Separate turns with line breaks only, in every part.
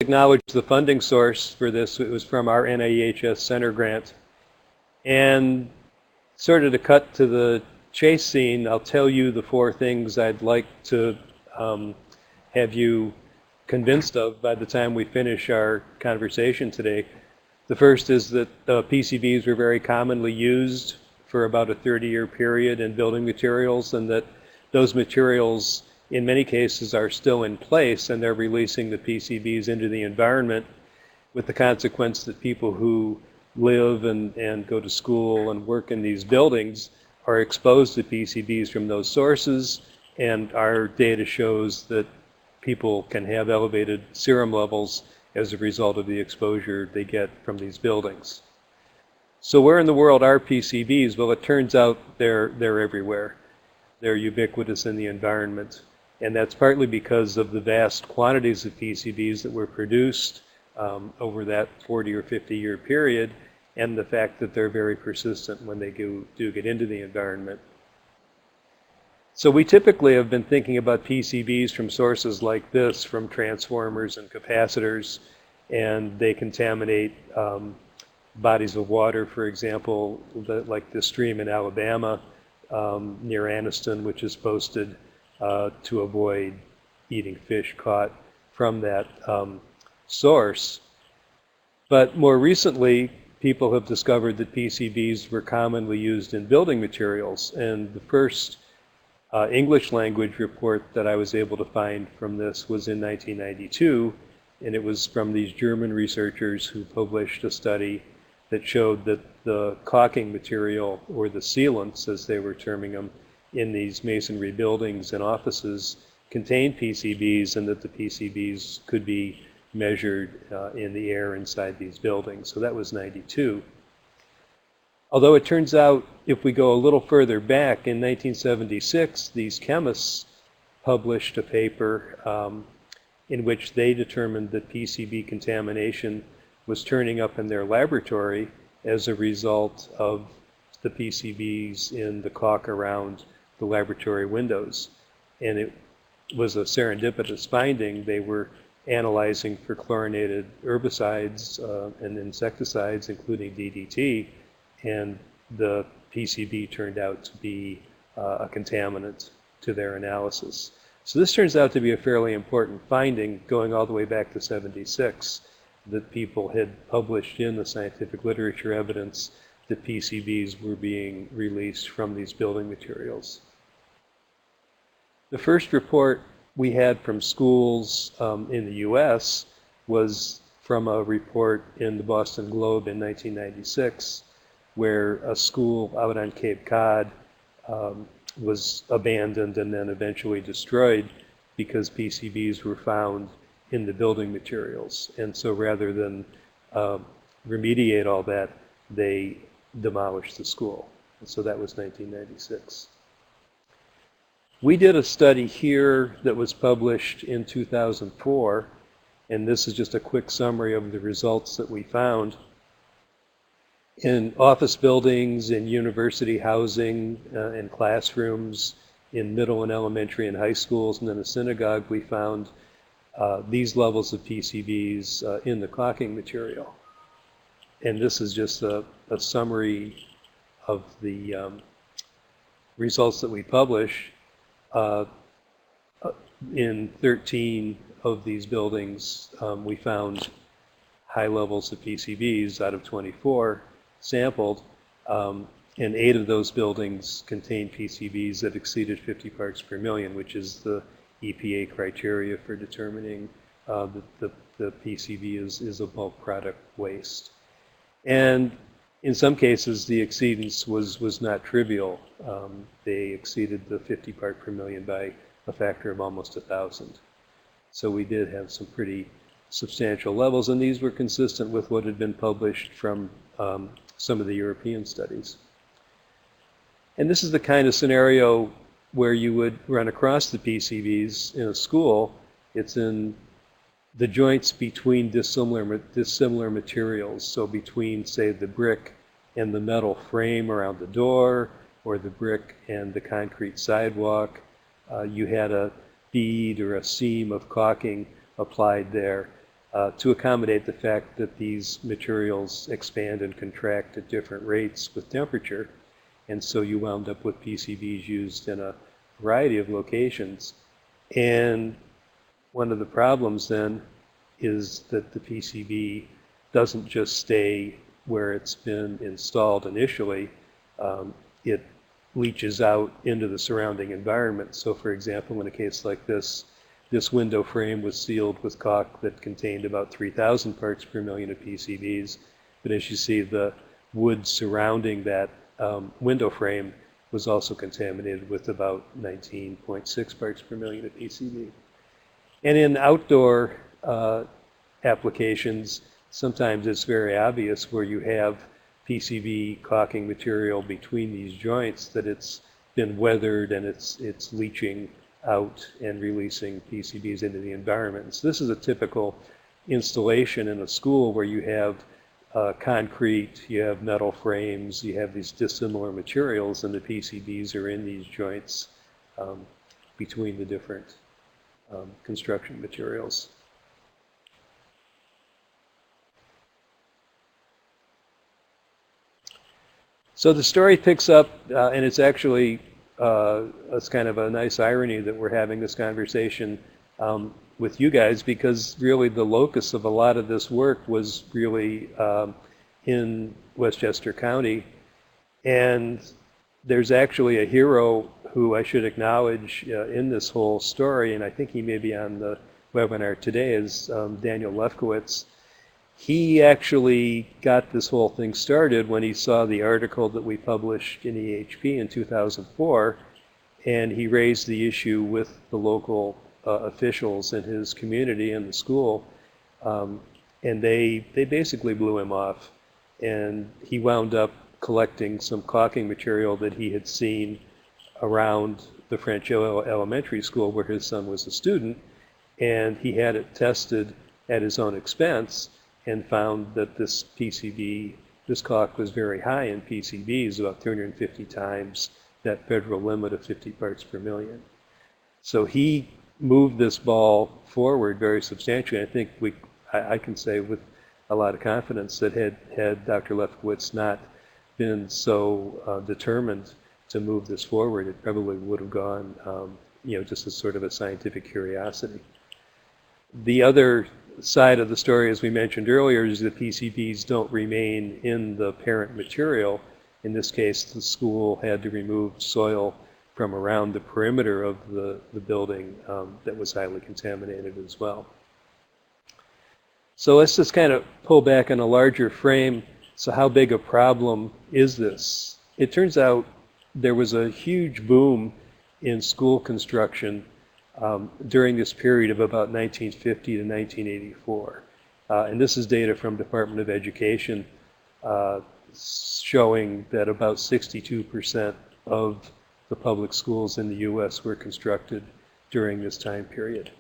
acknowledge the funding source for this. It was from our NIEHS Center grant. And sort of to cut to the chase scene, I'll tell you the 4 things I'd like to have you convinced of by the time we finish our conversation today. The first is that PCBs were very commonly used for about a 30-year period in building materials, and that those materials in many cases are still in place, and they're releasing the PCBs into the environment, with the consequence that people who live and go to school and work in these buildings are exposed to PCBs from those sources, and our data shows that people can have elevated serum levels as a result of the exposure they get from these buildings. So where in the world are PCBs? Well, it turns out they're everywhere. They're ubiquitous in the environment. And that's partly because of the vast quantities of PCBs that were produced over that 40 or 50-year period, and the fact that they're very persistent when they do get into the environment. So we typically have been thinking about PCBs from sources like this, from transformers and capacitors, and they contaminate bodies of water, for example, like the stream in Alabama near Anniston, which is posted to avoid eating fish caught from that source. But more recently, people have discovered that PCBs were commonly used in building materials, and the first English language report that I was able to find from this was in 1992, and it was from these German researchers who published a study that showed that the caulking material, or the sealants as they were terming them, in these masonry buildings and offices contained PCBs, and that the PCBs could be measured in the air inside these buildings. So that was 92. Although it turns out, if we go a little further back, in 1976, these chemists published a paper in which they determined that PCB contamination was turning up in their laboratory as a result of the PCBs in the caulk around the laboratory windows. And it was a serendipitous finding. They were analyzing for chlorinated herbicides and insecticides, including DDT, and the PCB turned out to be a contaminant to their analysis. So this turns out to be a fairly important finding, going all the way back to '76, that people had published in the scientific literature evidence that PCBs were being released from these building materials. The first report we had from schools in the US was from a report in the Boston Globe in 1996, where a school out on Cape Cod was abandoned and then eventually destroyed because PCBs were found in the building materials. And so rather than remediate all that, they demolished the school. And so that was 1996. We did a study here that was published in 2004, and this is just a quick summary of the results that we found. In office buildings, in university housing, in classrooms, in middle and elementary and high schools, and in a synagogue, we found these levels of PCBs in the caulking material. And this is just a summary of the results that we publish. In 13 of these buildings, we found high levels of PCBs out of 24 sampled, and 8 of those buildings contained PCBs that exceeded 50 parts per million, which is the EPA criteria for determining that the PCB is a bulk product waste. And in some cases, the exceedance was not trivial. They exceeded the 50 part per million by a factor of almost 1,000. So we did have some pretty substantial levels, and these were consistent with what had been published from some of the European studies. And this is the kind of scenario where you would run across the PCBs in a school. It's in the joints between dissimilar materials, so between, say, the brick and the metal frame around the door, or the brick and the concrete sidewalk. You had a bead or a seam of caulking applied there. to accommodate the fact that these materials expand and contract at different rates with temperature. And so you wound up with PCBs used in a variety of locations. And one of the problems then is that the PCB doesn't just stay where it's been installed initially. It leaches out into the surrounding environment. So for example, in a case like this window frame was sealed with caulk that contained about 3,000 parts per million of PCBs. But as you see, the wood surrounding that window frame was also contaminated with about 19.6 parts per million of PCB. And in outdoor applications, sometimes it's very obvious where you have PCB caulking material between these joints that it's been weathered and it's leaching out and releasing PCBs into the environment. So this is a typical installation in a school where you have concrete, you have metal frames, you have these dissimilar materials, and the PCBs are in these joints between the different construction materials. So the story picks up, and it's actually it's kind of a nice irony that we're having this conversation with you guys, because really the locus of a lot of this work was really in Westchester County. And there's actually a hero who I should acknowledge in this whole story, and I think he may be on the webinar today, is Daniel Lefkowitz. He actually got this whole thing started when he saw the article that we published in EHP in 2004, and he raised the issue with the local officials in his community and the school, and they basically blew him off, and he wound up collecting some caulking material that he had seen around the French Elementary School where his son was a student, and he had it tested at his own expense and found that this PCB, this caulk was very high in PCBs, about 350 times that federal limit of 50 parts per million. So he moved this ball forward very substantially. I think I can say with a lot of confidence that had Dr. Lefkowitz not been so determined to move this forward, it probably would have gone, just as sort of a scientific curiosity. The other side of the story, as we mentioned earlier, is that PCBs don't remain in the parent material. In this case, the school had to remove soil from around the perimeter of the building that was highly contaminated as well. So let's just kind of pull back on a larger frame. So how big a problem is this? It turns out there was a huge boom in school construction during this period of about 1950 to 1984. And this is data from Department of Education showing that about 62% of the public schools in the U.S. were constructed during this time period.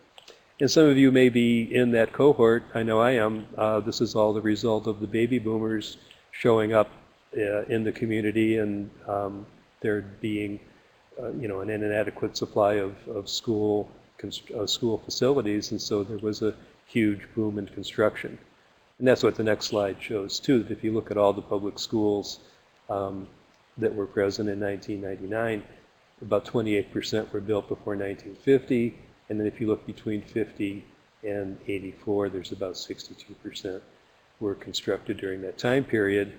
And some of you may be in that cohort. I know I am. This is all the result of the baby boomers showing up in the community, and there being an inadequate supply of school facilities, and so there was a huge boom in construction. And that's what the next slide shows too, that if you look at all the public schools that were present in 1999, about 28% were built before 1950, and then if you look between 50 and 84, there's about 62% were constructed during that time period,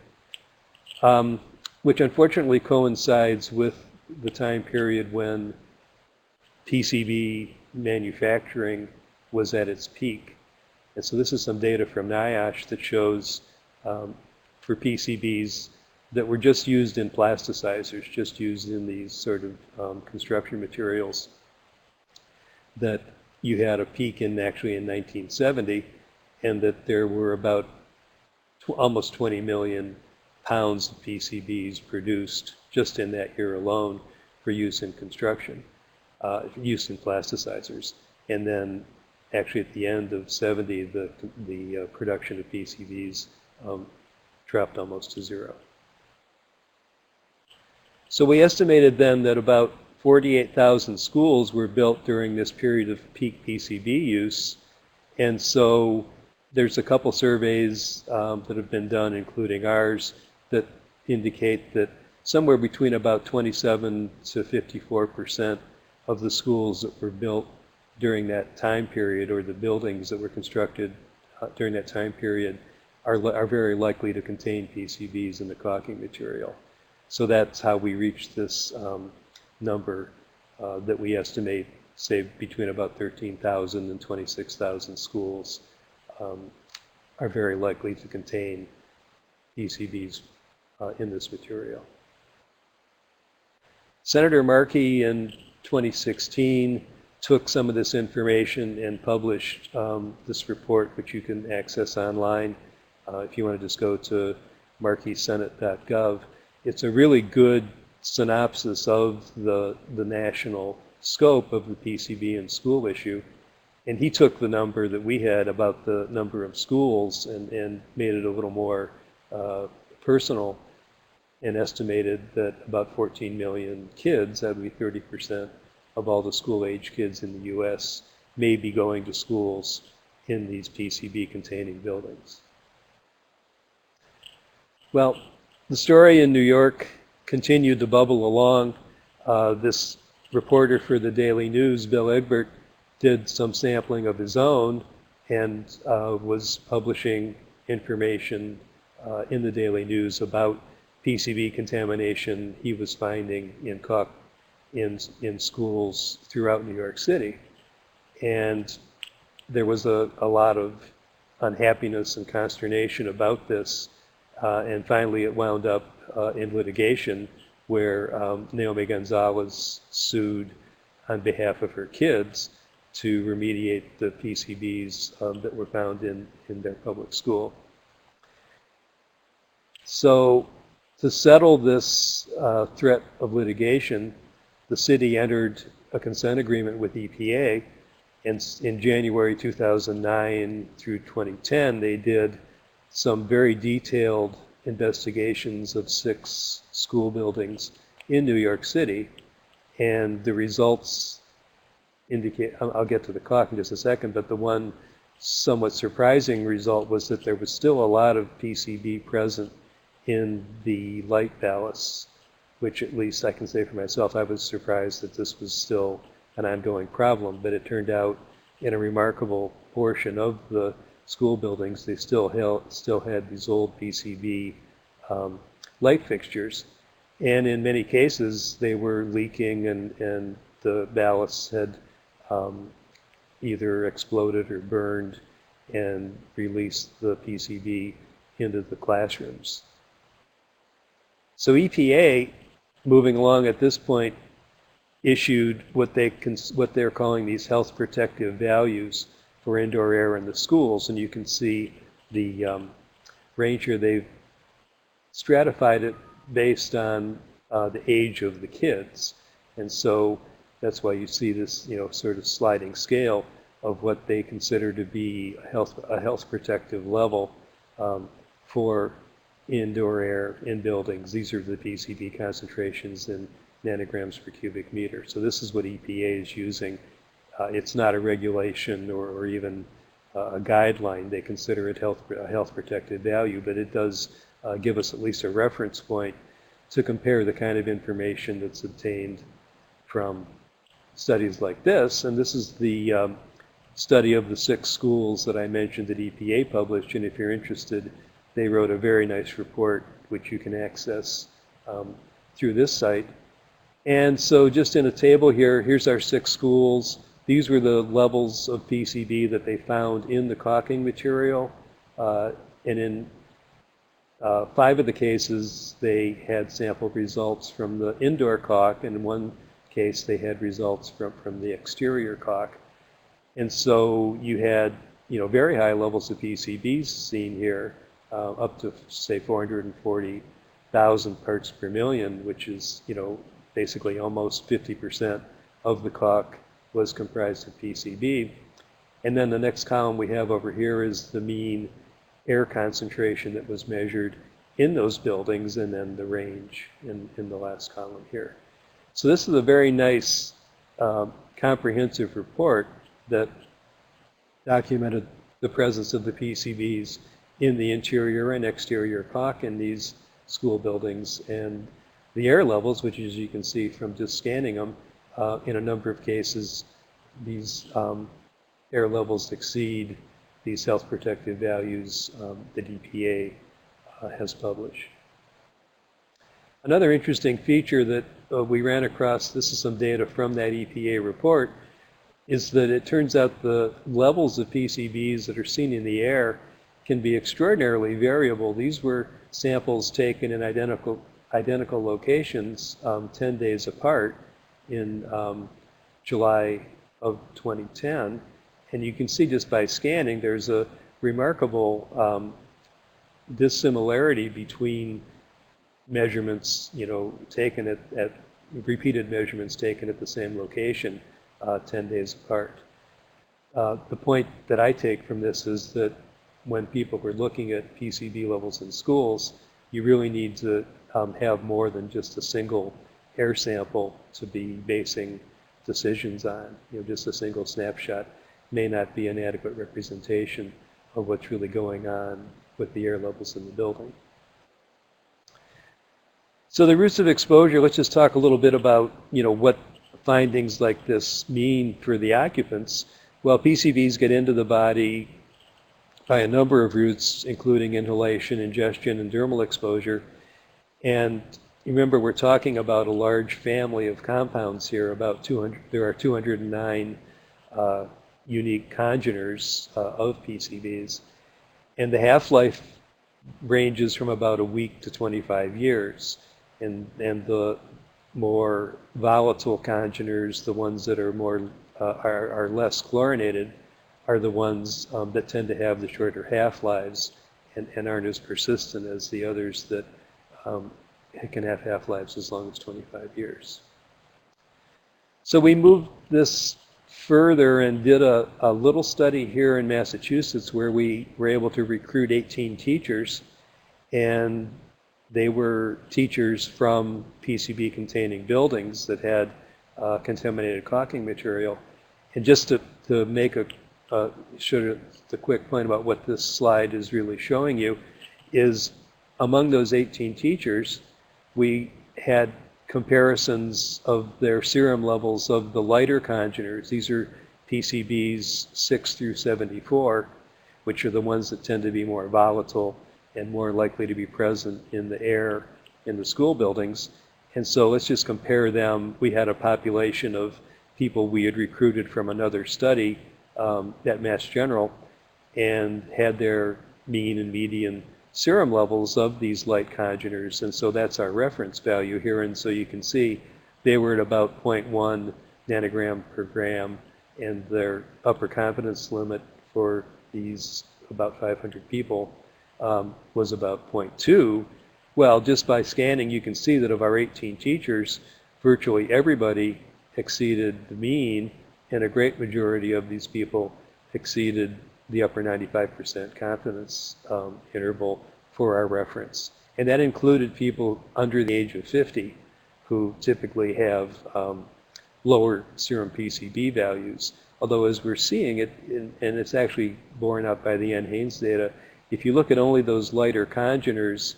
which unfortunately coincides with the time period when PCB manufacturing was at its peak. And so this is some data from NIOSH that shows for PCBs that were just used in plasticizers, just used in these sort of construction materials, that you had a peak actually in 1970, and that there were about almost 20 million pounds of PCBs produced just in that year alone for use in construction, use in plasticizers. And then actually at the end of 70, the production of PCBs dropped almost to zero. So we estimated then that about 48,000 schools were built during this period of peak PCB use. And so there's a couple surveys that have been done, including ours, that indicate that somewhere between about 27 to 54% of the schools that were built during that time period, or the buildings that were constructed during that time period, are very likely to contain PCBs in the caulking material. So that's how we reach this number that we estimate, say, between about 13,000 and 26,000 schools are very likely to contain PCBs in this material. Senator Markey in 2016 took some of this information and published this report, which you can access online if you want to just go to markeysenate.gov. It's a really good synopsis of the national scope of the PCB and school issue. And he took the number that we had about the number of schools and made it a little more personal, and estimated that about 14 million kids, that would be 30% of all the school-age kids in the U.S., may be going to schools in these PCB-containing buildings. Well, the story in New York continued to bubble along. This reporter for the Daily News, Bill Egbert, did some sampling of his own and was publishing information in the Daily News about PCB contamination he was finding in caulk in schools throughout New York City. And there was a lot of unhappiness and consternation about this. And finally it wound up in litigation where Naomi Gonzalez sued on behalf of her kids to remediate the PCBs that were found in their public school. So to settle this threat of litigation, the city entered a consent agreement with EPA, and in January 2009 through 2010, they did some very detailed investigations of 6 school buildings in New York City, and the results indicate, I'll get to the caulk in just a second, but the one somewhat surprising result was that there was still a lot of PCB present in the light ballasts, which at least I can say for myself, I was surprised that this was still an ongoing problem, but it turned out in a remarkable portion of the school buildings, they still had these old PCB light fixtures. And in many cases, they were leaking and the ballasts had either exploded or burned and released the PCB into the classrooms. So EPA, moving along at this point, issued what they're calling these health protective values for indoor air in the schools, and you can see the range here. They've stratified it based on the age of the kids, and so that's why you see this, sort of sliding scale of what they consider to be a health protective level for indoor air in buildings. These are the PCB concentrations in nanograms per cubic meter. So this is what EPA is using. It's not a regulation or even a guideline. They consider it a health protected value, but it does give us at least a reference point to compare the kind of information that's obtained from studies like this. And this is the study of the 6 schools that I mentioned that EPA published, and if you're interested, they wrote a very nice report which you can access through this site. And so just in a table here, here's our 6 schools. These were the levels of PCB that they found in the caulking material. And in 5 of the cases, they had sample results from the indoor caulk, and in one case, they had results from the exterior caulk. And so you had, very high levels of PCBs seen here, up to, say, 440,000 parts per million, which is, basically almost 50% of the caulk was comprised of PCB. And then the next column we have over here is the mean air concentration that was measured in those buildings, and then the range in the last column here. So this is a very nice comprehensive report that documented the presence of the PCBs in the interior and exterior caulk in these school buildings. And the air levels, which as you can see from just scanning them, in a number of cases, these air levels exceed these health protective values that EPA has published. Another interesting feature that we ran across, this is some data from that EPA report, is that it turns out the levels of PCBs that are seen in the air can be extraordinarily variable. These were samples taken in identical locations 10 days apart in July of 2010. And you can see just by scanning, there's a remarkable dissimilarity between measurements, taken at repeated measurements taken at the same location 10 days apart. The point that I take from this is that when people were looking at PCB levels in schools, you really need to have more than just a single air sample to be basing decisions on. Just a single snapshot may not be an adequate representation of what's really going on with the air levels in the building. So the routes of exposure, let's just talk a little bit about, what findings like this mean for the occupants. Well, PCBs get into the body by a number of routes, including inhalation, ingestion, and dermal exposure. And remember, we're talking about a large family of compounds here. There are 209 unique congeners of PCBs. And the half-life ranges from about a week to 25 years. And the more volatile congeners, the ones that are are less chlorinated, are the ones that tend to have the shorter half-lives and aren't as persistent as the others that can have half-lives as long as 25 years. So we moved this further and did a little study here in Massachusetts where we were able to recruit 18 teachers, and they were teachers from PCB-containing buildings that had contaminated caulking material. And just to make show the quick point about what this slide is really showing you is among those 18 teachers, we had comparisons of their serum levels of the lighter congeners. These are PCBs 6 through 74, which are the ones that tend to be more volatile and more likely to be present in the air in the school buildings. And so let's just compare them. We had a population of people we had recruited from another study at Mass General and had their mean and median serum levels of these light congeners. And so that's our reference value here. And so you can see they were at about 0.1 nanogram per gram, and their upper confidence limit for these about 500 people was about 0.2. Well, just by scanning, you can see that of our 18 teachers, virtually everybody exceeded the mean, and a great majority of these people exceeded the upper 95% confidence interval for our reference. And that included people under the age of 50 who typically have lower serum PCB values. Although as we're seeing it, and it's actually borne out by the NHANES data, if you look at only those lighter congeners,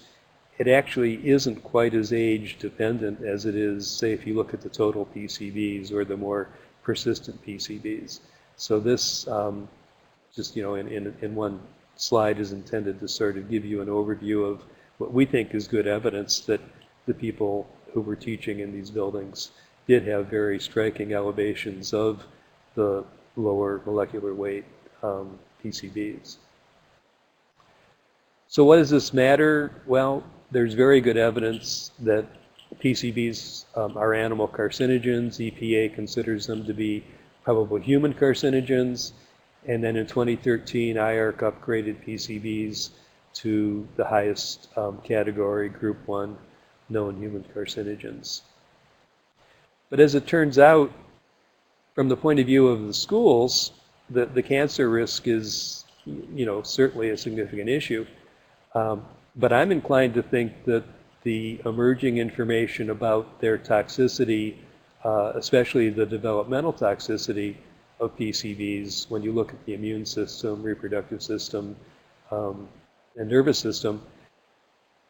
it actually isn't quite as age dependent as it is, say, if you look at the total PCBs or the more persistent PCBs. So this, just in one slide, is intended to sort of give you an overview of what we think is good evidence that the people who were teaching in these buildings did have very striking elevations of the lower molecular weight PCBs. So what does this matter? Well, there's very good evidence that PCBs are animal carcinogens. EPA considers them to be probable human carcinogens. And then in 2013, IARC upgraded PCBs to the highest category, Group 1, known human carcinogens. But as it turns out, from the point of view of the schools, the cancer risk is, certainly a significant issue. But I'm inclined to think that the emerging information about their toxicity, especially the developmental toxicity, of PCBs when you look at the immune system, reproductive system, and nervous system,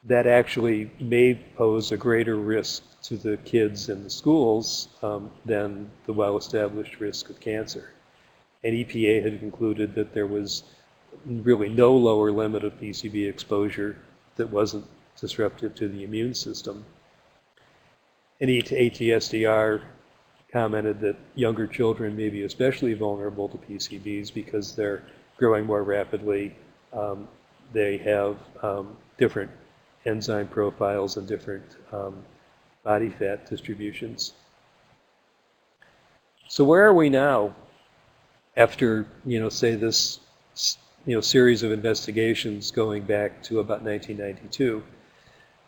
that actually may pose a greater risk to the kids in the schools than the well-established risk of cancer. And EPA had concluded that there was really no lower limit of PCB exposure that wasn't disruptive to the immune system. And ATSDR commented that younger children may be especially vulnerable to PCBs because they're growing more rapidly. They have different enzyme profiles and different body fat distributions. So where are we now after, say, this series of investigations going back to about 1992?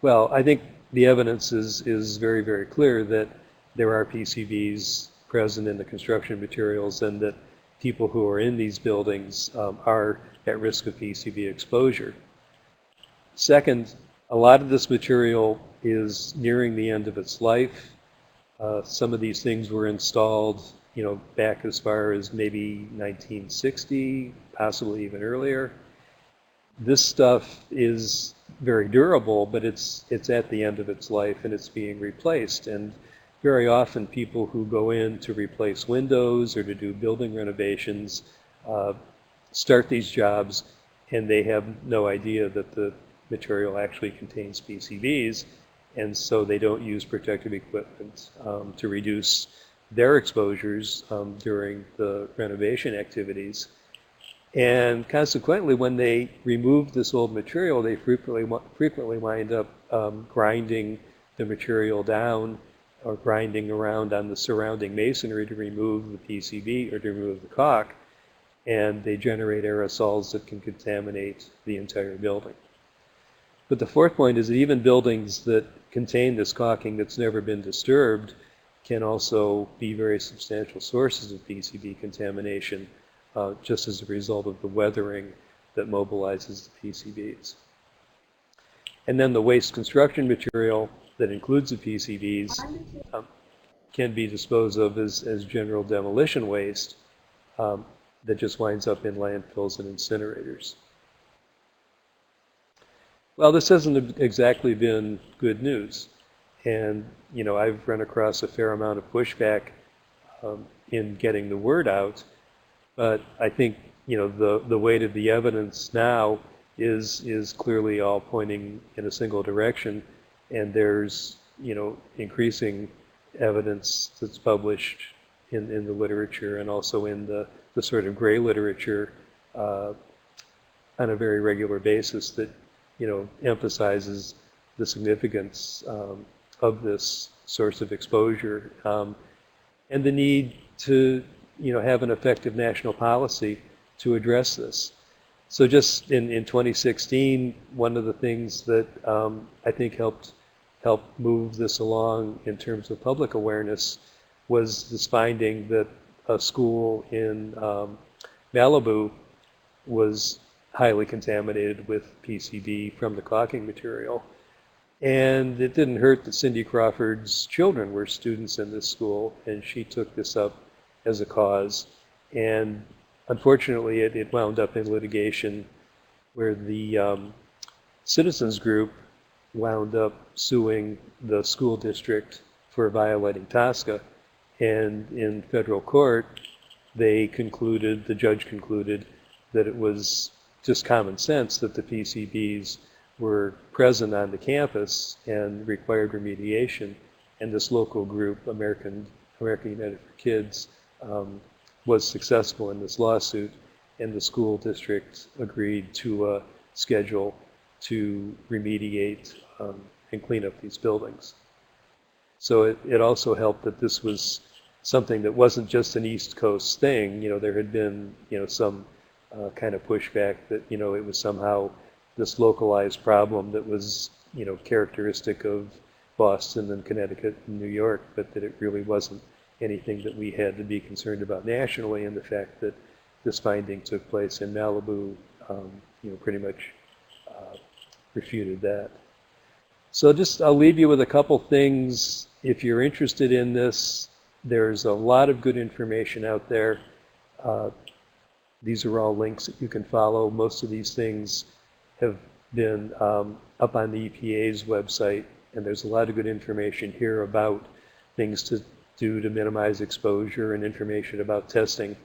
Well, I think the evidence is very, very clear that there are PCBs present in the construction materials and that people who are in these buildings are at risk of PCB exposure. Second, a lot of this material is nearing the end of its life. Some of these things were installed, back as far as maybe 1960, possibly even earlier. This stuff is very durable, but it's at the end of its life and it's being replaced. And very often people who go in to replace windows or to do building renovations start these jobs and they have no idea that the material actually contains PCBs, and so they don't use protective equipment to reduce their exposures during the renovation activities. And consequently, when they remove this old material, they frequently wind up grinding the material down or grinding around on the surrounding masonry to remove the PCB or to remove the caulk, and they generate aerosols that can contaminate the entire building. But the fourth point is that even buildings that contain this caulking that's never been disturbed can also be very substantial sources of PCB contamination just as a result of the weathering that mobilizes the PCBs. And then the waste construction material that includes the PCBs can be disposed of as general demolition waste that just winds up in landfills and incinerators. Well, this hasn't exactly been good news. And, I've run across a fair amount of pushback in getting the word out. But I think, the weight of the evidence now is clearly all pointing in a single direction. And there's, increasing evidence that's published in the literature and also in the sort of gray literature on a very regular basis that, emphasizes the significance of this source of exposure and the need to, have an effective national policy to address this. So just in 2016, one of the things that I think helped move this along in terms of public awareness was this finding that a school in Malibu was highly contaminated with PCB from the caulking material. And it didn't hurt that Cindy Crawford's children were students in this school, and she took this up as a cause. And unfortunately, it wound up in litigation where the citizens group wound up suing the school district for violating TSCA. And in federal court, the judge concluded that it was just common sense that the PCBs were present on the campus and required remediation. And this local group, American United for Kids, was successful in this lawsuit, and the school district agreed to a schedule to remediate and clean up these buildings. So it also helped that this was something that wasn't just an East Coast thing. There had been some kind of pushback that it was somehow this localized problem that was characteristic of Boston and Connecticut and New York, but that it really wasn't anything that we had to be concerned about nationally. And the fact that this finding took place in Malibu, pretty much refuted that. So I'll leave you with a couple things. If you're interested in this, there's a lot of good information out there. These are all links that you can follow. Most of these things have been up on the EPA's website, and there's a lot of good information here about things to do to minimize exposure and information about testing.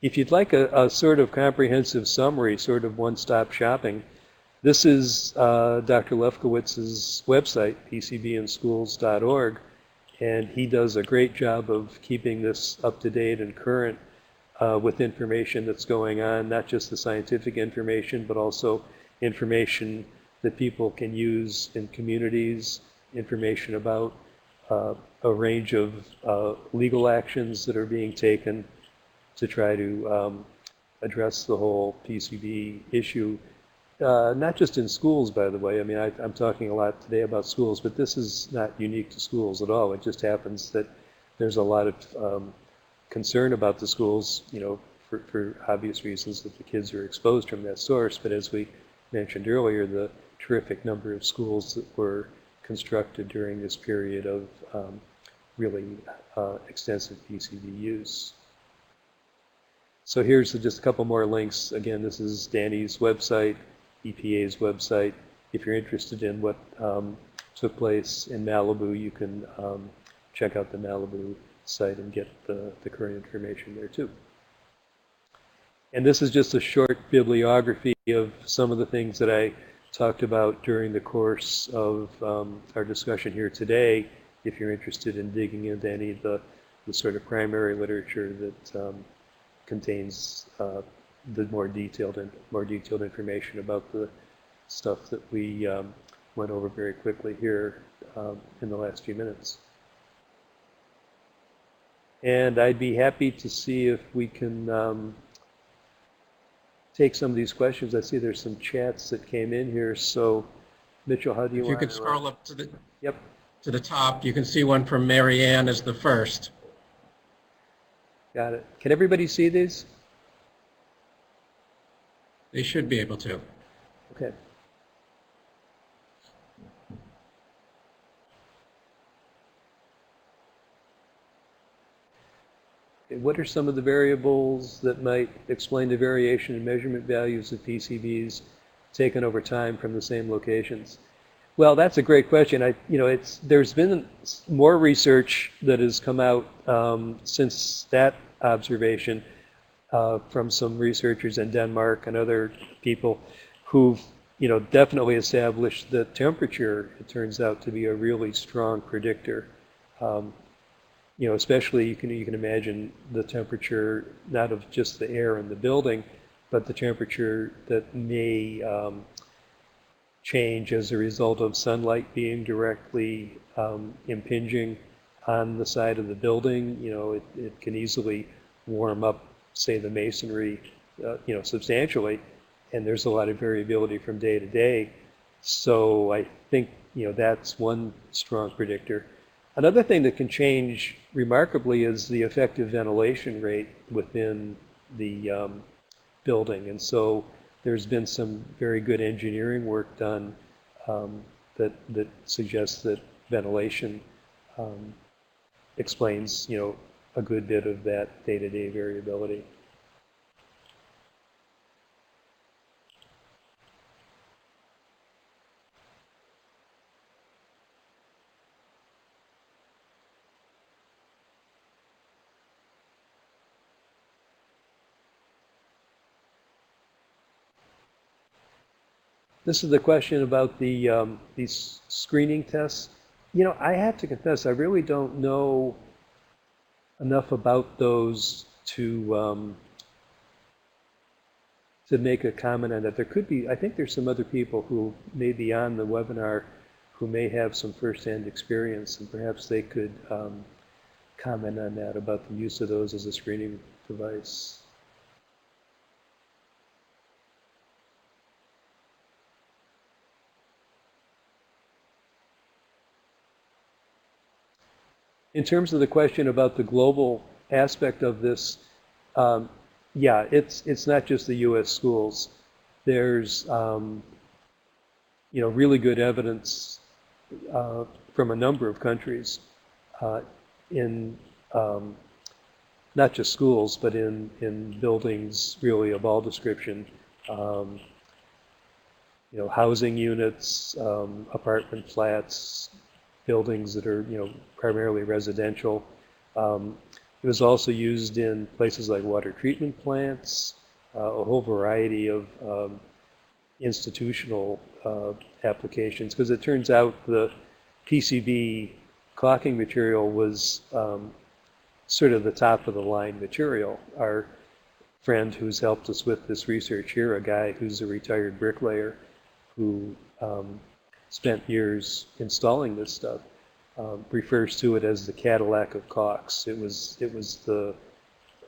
If you'd like a sort of comprehensive summary, sort of one-stop shopping, this is Dr. Lefkowitz's website, pcbinschools.org, and he does a great job of keeping this up to date and current with information that's going on, not just the scientific information, but also information that people can use in communities, information about a range of legal actions that are being taken to try to address the whole PCB issue. Not just in schools, by the way. I mean, I'm talking a lot today about schools, but this is not unique to schools at all. It just happens that there's a lot of concern about the schools, you know, for obvious reasons that the kids are exposed from that source. But as we mentioned earlier, the terrific number of schools that were constructed during this period of really extensive PCB use. So here's just a couple more links. Again, this is Danny's website, EPA's website. If you're interested in what took place in Malibu, you can check out the Malibu site and get the current information there too. And this is just a short bibliography of some of the things that I talked about during the course of our discussion here today, if you're interested in digging into any of the sort of primary literature that contains the more detailed information about the stuff that we went over very quickly here in the last few minutes. And I'd be happy to see if we can take some of these questions. I see there's some chats that came in here. So, Mitchell, how do you want to...
If you could scroll up to the,
yep,
to the top, you can see one from Mary Ann as the first.
got it. Can everybody see these?
They should be able to.
Okay. What are some of the variables that might explain the variation in measurement values of PCBs taken over time from the same locations? Well, that's a great question. There's been more research that has come out since that observation from some researchers in Denmark and other people who've definitely established that temperature, it turns out to be a really strong predictor. Especially you can imagine the temperature, not of just the air in the building, but the temperature that may change as a result of sunlight being directly impinging on the side of the building. It can easily warm up, say, the masonry, substantially, and there's a lot of variability from day to day. So I think, that's one strong predictor. Another thing that can change remarkably is the effective ventilation rate within the building. And so there's been some very good engineering work done that suggests that ventilation explains, a good bit of that day-to-day variability. This is the question about these screening tests. I have to confess, I really don't know enough about those to make a comment on that. There could be, I think there's some other people who may be on the webinar who may have some first-hand experience, and perhaps they could comment on that, about the use of those as a screening device. In terms of the question about the global aspect of this, yeah, it's not just the U.S. schools. There's really good evidence from a number of countries in not just schools, but in buildings really of all description. Um, Housing units, apartment flats, buildings that are, primarily residential. Um, it was also used in places like water treatment plants, a whole variety of institutional applications, because it turns out the PCB caulking material was sort of the top of the line material. Our friend who's helped us with this research here, a guy who's a retired bricklayer who spent years installing this stuff, refers to it as the Cadillac of caulks. It was the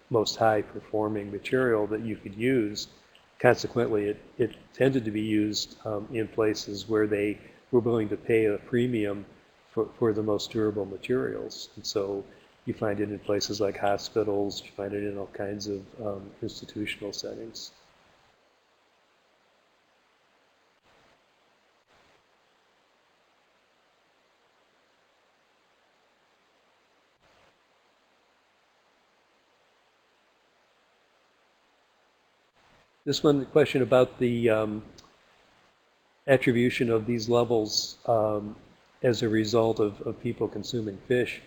most high performing material that you could use. Consequently, it tended to be used in places where they were willing to pay a premium for the most durable materials. And so you find it in places like hospitals, you find it in all kinds of institutional settings. This one, the question about the attribution of these levels as a result of people consuming fish.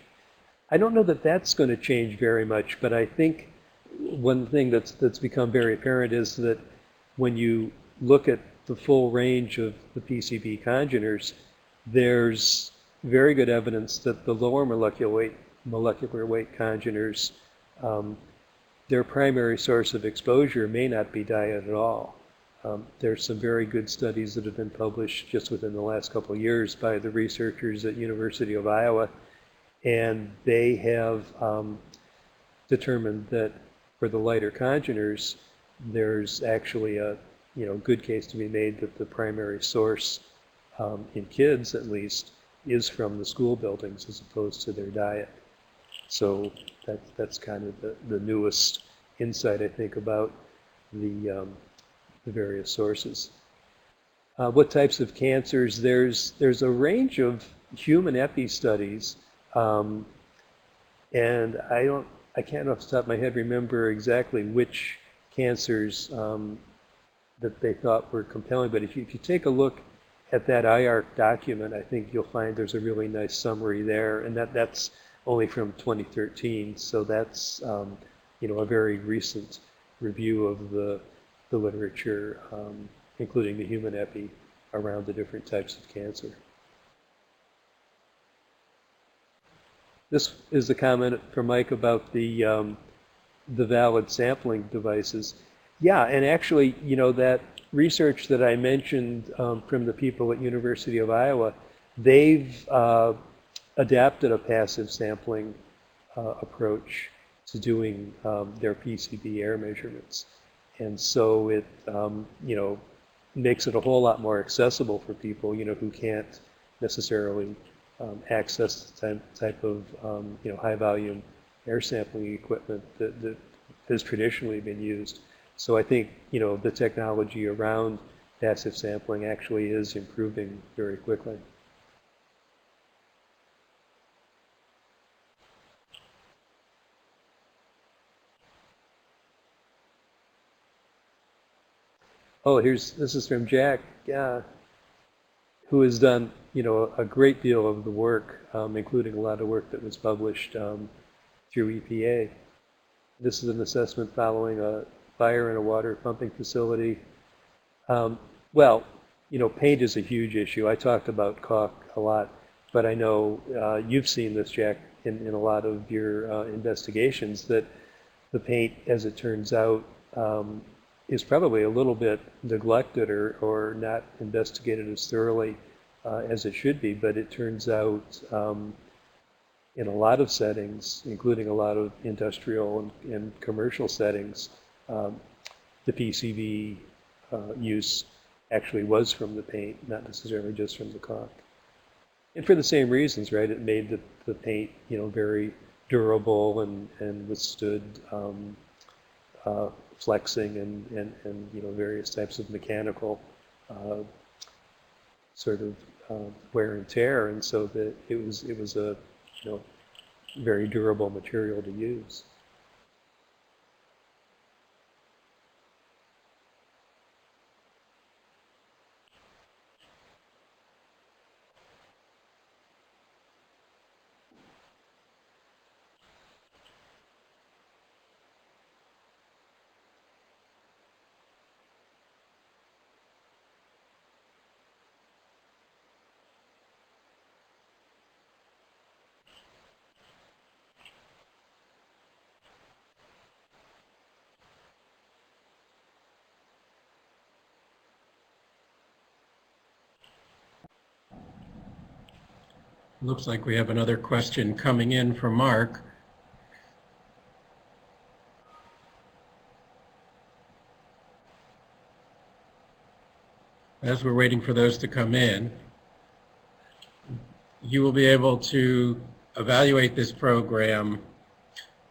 I don't know that that's going to change very much, but I think one thing that's become very apparent is that when you look at the full range of the PCB congeners, there's very good evidence that the lower molecular weight congeners, their primary source of exposure may not be diet at all. There's some very good studies that have been published just within the last couple of years by the researchers at University of Iowa, and they have determined that for the lighter congeners, there's actually a good case to be made that the primary source, in kids at least, is from the school buildings as opposed to their diet. So that's kind of the newest insight, I think, about the various sources. What types of cancers? There's a range of human epi studies, and I can't off the top of my head remember exactly which cancers that they thought were compelling. But if you take a look at that IARC document, I think you'll find there's a really nice summary there, and that's only from 2013. So that's a very recent review of the literature, including the human epi around the different types of cancer. This is the comment from Mike about the valid sampling devices. Yeah, and actually, that research that I mentioned from the people at University of Iowa, they've adapted a passive sampling approach to doing their PCB air measurements. And so it, makes it a whole lot more accessible for people, who can't necessarily access the type of, high volume air sampling equipment that has traditionally been used. So I think, the technology around passive sampling actually is improving very quickly. Oh, this is from Jack, who has done, a great deal of the work, including a lot of work that was published through EPA. This is an assessment following a fire in a water pumping facility. Well, paint is a huge issue. I talked about caulk a lot, but I know you've seen this, Jack, in a lot of your investigations, that the paint, as it turns out, is probably a little bit neglected or not investigated as thoroughly as it should be. But it turns out in a lot of settings, including a lot of industrial and commercial settings, the PCB use actually was from the paint, not necessarily just from the caulk. And for the same reasons, right? It made the paint, very durable and withstood flexing and various types of mechanical sort of wear and tear, and so that it was a very durable material to use.
Looks like we have another question coming in from Mark. As we're waiting for those to come in, you will be able to evaluate this program.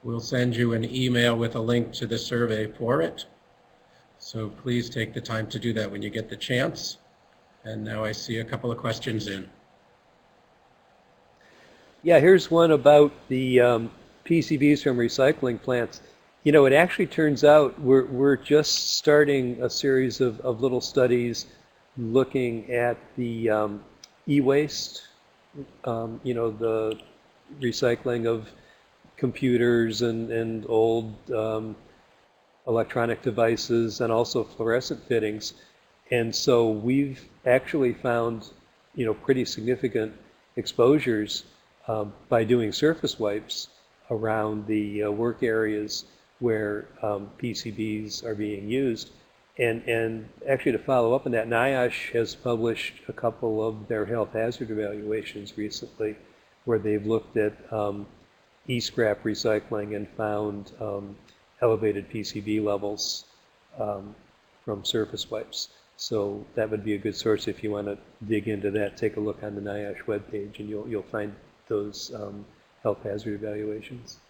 We'll send you an email with a link to the survey for it. So please take the time to do that when you get the chance. And now I see a couple of questions in.
Yeah, here's one about the PCBs from recycling plants. You know, it actually turns out we're just starting a series of little studies looking at the e-waste, you know, the recycling of computers and old electronic devices and also fluorescent fittings. And so we've actually found, you know, pretty significant exposures by doing surface wipes around the work areas where PCBs are being used. And actually to follow up on that, NIOSH has published a couple of their health hazard evaluations recently where they've looked at e-scrap recycling and found elevated PCB levels from surface wipes. So that would be a good source if you want to dig into that. Take a look on the NIOSH webpage and you'll find those health hazard evaluations.